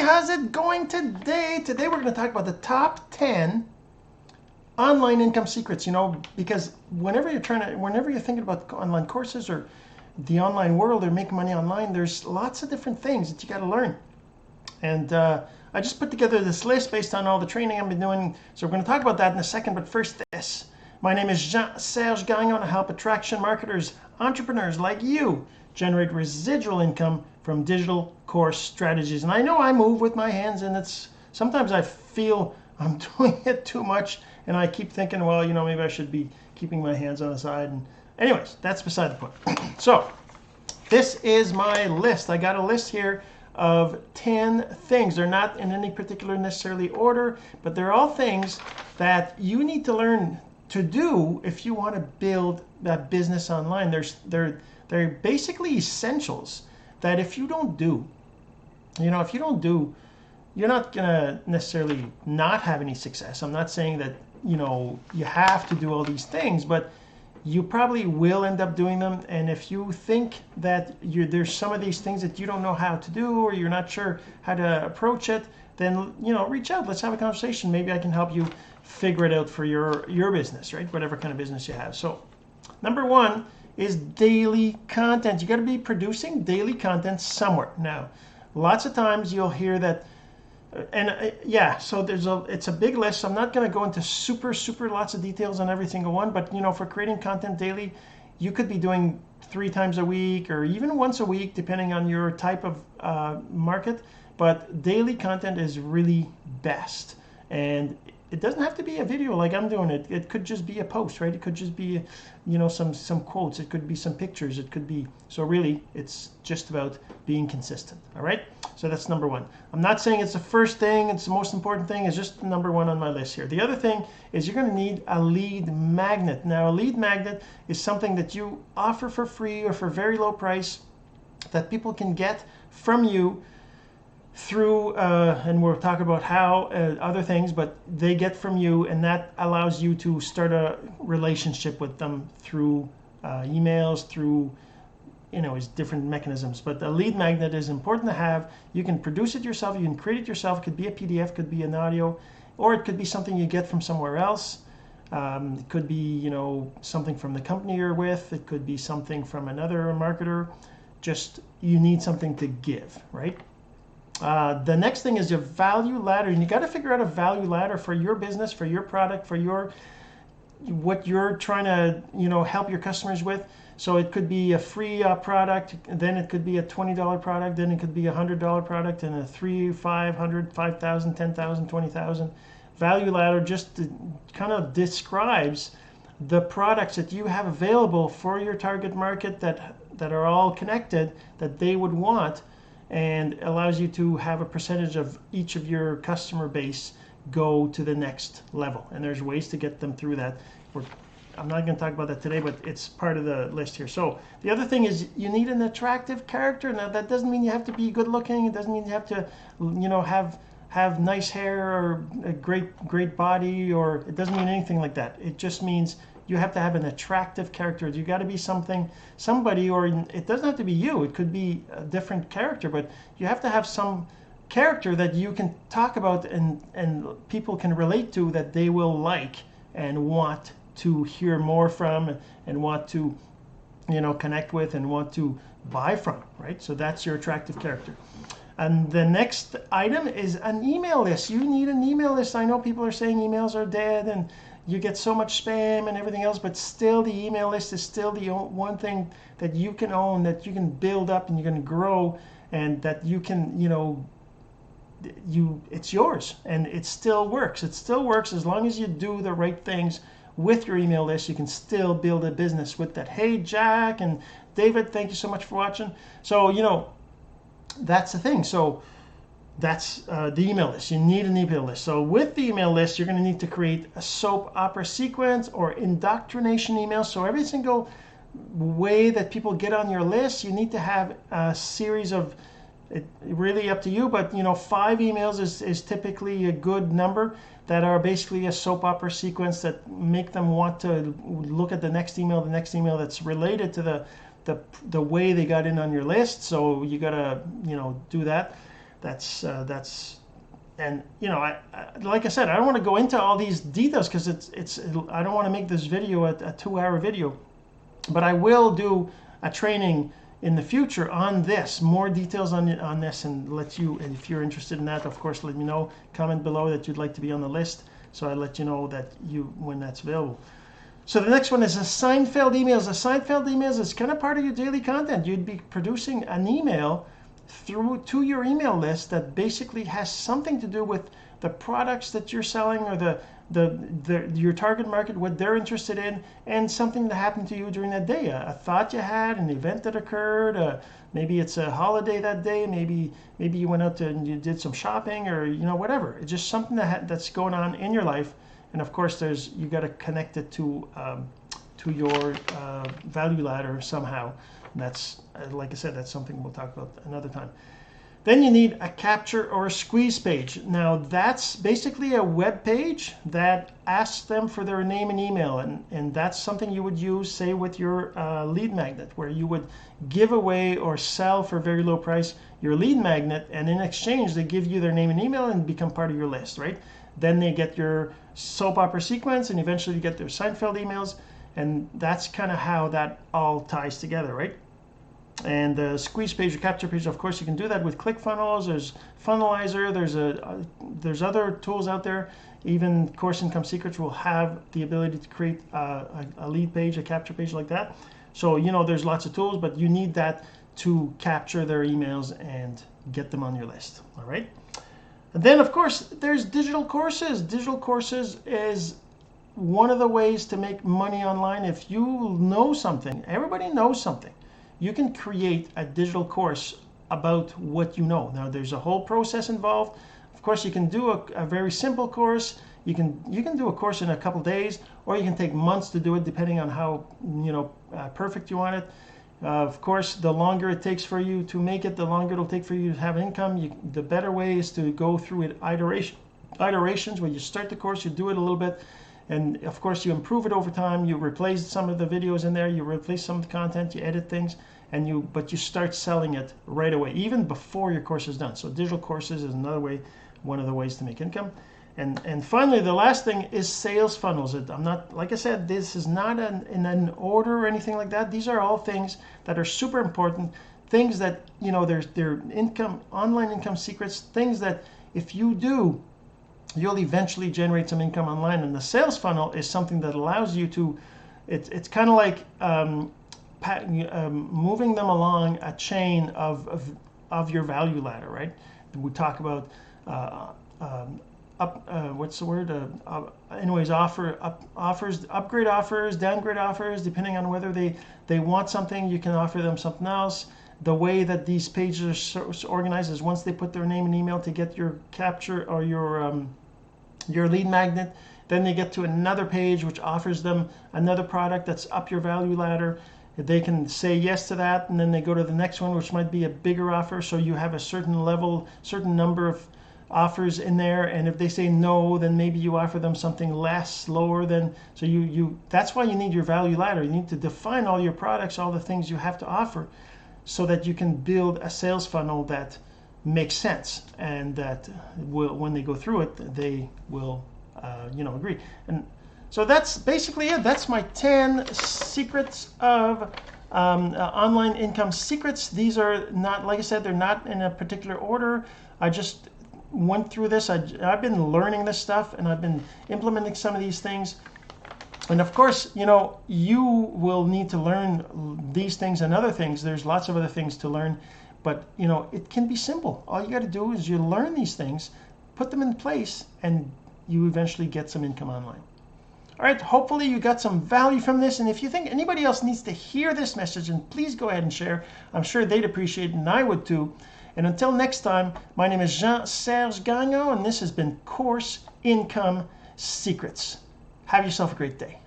how's it going today? Today we're going to talk about the top 10 online income secrets, because whenever you're thinking about online courses or the online world or making money online, there's lots of different things that you got to learn. And I just put together this list based on all the training I've been doing. So we're going to talk about that in a second, but first this. My name is Jean-Serge Gagnon. I help attraction marketers, entrepreneurs like you generate residual income from digital course strategies. And I know I move with my hands, and sometimes I feel I'm doing it too much, and I keep thinking, well, maybe I should be keeping my hands on the side. And anyways, that's beside the point. So this is my list. I got a list here of 10 things. They're not in any particular necessarily order, but they're all things that you need to learn to do if you want to build that business online. They're basically essentials that if you don't do, you're not gonna necessarily not have any success. I'm not saying that you have to do all these things, but you probably will end up doing them. And if you think that there's some of these things that you don't know how to do, or you're not sure how to approach it, then reach out. Let's have a conversation. Maybe I can help you figure it out for your business, right? Whatever kind of business you have. So number one is daily content. You got to be producing daily content somewhere. Now, lots of times you'll hear that, so it's a big list. So I'm not going to go into super lots of details on every single one, but for creating content daily, you could be doing 3 times a week or even once a week, depending on your type of market. But daily content is really best. And it doesn't have to be a video like I'm doing it. It could just be a post, right? It could just be, some quotes. It could be some pictures. It could be, so really, it's just about being consistent, all right? So that's number one. I'm not saying it's the first thing, it's the most important thing. It's just number one on my list here. The other thing is you're going to need a lead magnet. Now, a lead magnet is something that you offer for free or for very low price that people can get from you through, and we'll talk about how other things, but they get from you, and that allows you to start a relationship with them through emails, through is different mechanisms. But a lead magnet is important to have. You can produce it yourself, you can create it yourself. It could be a PDF, could be an audio, or it could be something you get from somewhere else. It could be something from the company you're with. It could be something from another marketer. Just you need something to give, right? The next thing is your value ladder, and you got to figure out a value ladder for your business, for your product, for what you're trying to help your customers with. So it could be a free product, then it could be a $20 product, then it could be a $100 product, and a $300, $500, $5,000, $10,000, $20,000. Value ladder just kind of describes the products that you have available for your target market that are all connected, that they would want, and allows you to have a percentage of each of your customer base go to the next level. And there's ways to get them through that. I'm not going to talk about that today, but it's part of the list here. So the other thing is you need an attractive character. Now that doesn't mean you have to be good looking. It doesn't mean you have to have nice hair or a great body, or it doesn't mean anything like that. It just means you have to have an attractive character. You got to be somebody, or it doesn't have to be you. It could be a different character, but you have to have some character that you can talk about and people can relate to, that they will like and want to hear more from, and want to connect with and want to buy from, right? So that's your attractive character. And the next item is an email list. You need an email list. I know people are saying emails are dead and you get so much spam and everything else, but still the email list is still the one thing that you can own, that you can build up and you can grow, and that you can, it's yours, and it still works. It still works as long as you do the right things with your email list. You can still build a business with that. Hey, Jack and David, thank you so much for watching. So, that's the thing. So that's the email list. You need an email list. So with the email list, you're going to need to create a soap opera sequence or indoctrination email. So every single way that people get on your list, you need to have a series of, really up to you, but 5 emails is typically a good number, that are basically a soap opera sequence that make them want to look at the next email that's related to the way they got in on your list. So you gotta do that. and you know, like I said, I don't want to go into all these details because I don't want to make this video a 2-hour video, but I will do a training in the future on this, more details on this, and let you, and if you're interested in that, of course, let me know. Comment below that you'd like to be on the list, so I let you know that when that's available. So the next one is assigned failed emails. Assigned failed emails is kind of part of your daily content. You'd be producing an email to your email list that basically has something to do with the products that you're selling, or your target market, what they're interested in, and something that happened to you during that day, a thought you had, an event that occurred, maybe it's a holiday that day, maybe you went out and you did some shopping, or you know, whatever. It's just something that's going on in your life, and of course you got to connect it to your value ladder somehow. And that's, like I said, that's something we'll talk about another time. Then you need a capture or a squeeze page. Now that's basically a web page that asks them for their name and email, and that's something you would use, say, with your lead magnet, where you would give away or sell for very low price your lead magnet, and in exchange they give you their name and email and become part of your list, right? Then they get your soap opera sequence, and eventually you get their Seinfeld emails, and that's kind of how that all ties together, right? And the squeeze page or capture page, of course, you can do that with ClickFunnels. There's Funnelizer. There's other tools out there. Even Course Income Secrets will have the ability to create a lead page, a capture page like that. So you know, there's lots of tools, but you need that to capture their emails and get them on your list. All right. And then, of course, there's digital courses. Digital courses is one of the ways to make money online. If you know something, everybody knows something. You can create a digital course about what you know. Now there's a whole process involved. Of course, you can do a very simple course. You can do a course in a couple days, or you can take months to do it, depending on how perfect you want it. Of course, the longer it takes for you to make it, the longer it'll take for you to have income. The better way is to go through it iterations, where you start the course, you do it a little bit, and of course you improve it over time. You replace some of the videos in there, you replace some of the content, you edit things, but you start selling it right away, even before your course is done. So digital courses is another way, one of the ways to make income. And finally, the last thing is sales funnels. I'm not, like I said, this is not in an order or anything like that. These are all things that are super important, things that, you know, they're online income secrets, things that if you do, you'll eventually generate some income online. And the sales funnel is something that allows you to, it's kind of like moving them along a chain of your value ladder, right? We talk about what's the word? Anyways, offers, upgrade offers, downgrade offers, depending on whether they want something, you can offer them something else. The way that these pages are organized is once they put their name and email to get your capture or your lead magnet, then they get to another page which offers them another product that's up your value ladder. They can say yes to that, and then they go to the next one, which might be a bigger offer. So you have a certain level, certain number of offers in there, and if they say no, then maybe you offer them something less, lower than. So that's why you need your value ladder. You need to define all your products, all the things you have to offer, so that you can build a sales funnel that makes sense, and that when they go through it, they will agree. And so that's basically it. That's my 10 secrets of online income secrets. These are not, like I said, they're not in a particular order. I just went through this. I've been learning this stuff, and I've been implementing some of these things. And of course, you will need to learn these things and other things. There's lots of other things to learn, but it can be simple. All you got to do is you learn these things, put them in place, and you eventually get some income online. All right, hopefully you got some value from this, and if you think anybody else needs to hear this message, then please go ahead and share. I'm sure they'd appreciate it, and I would too. And until next time, my name is Jean-Serge Gagnon, and this has been Course Income Secrets. Have yourself a great day.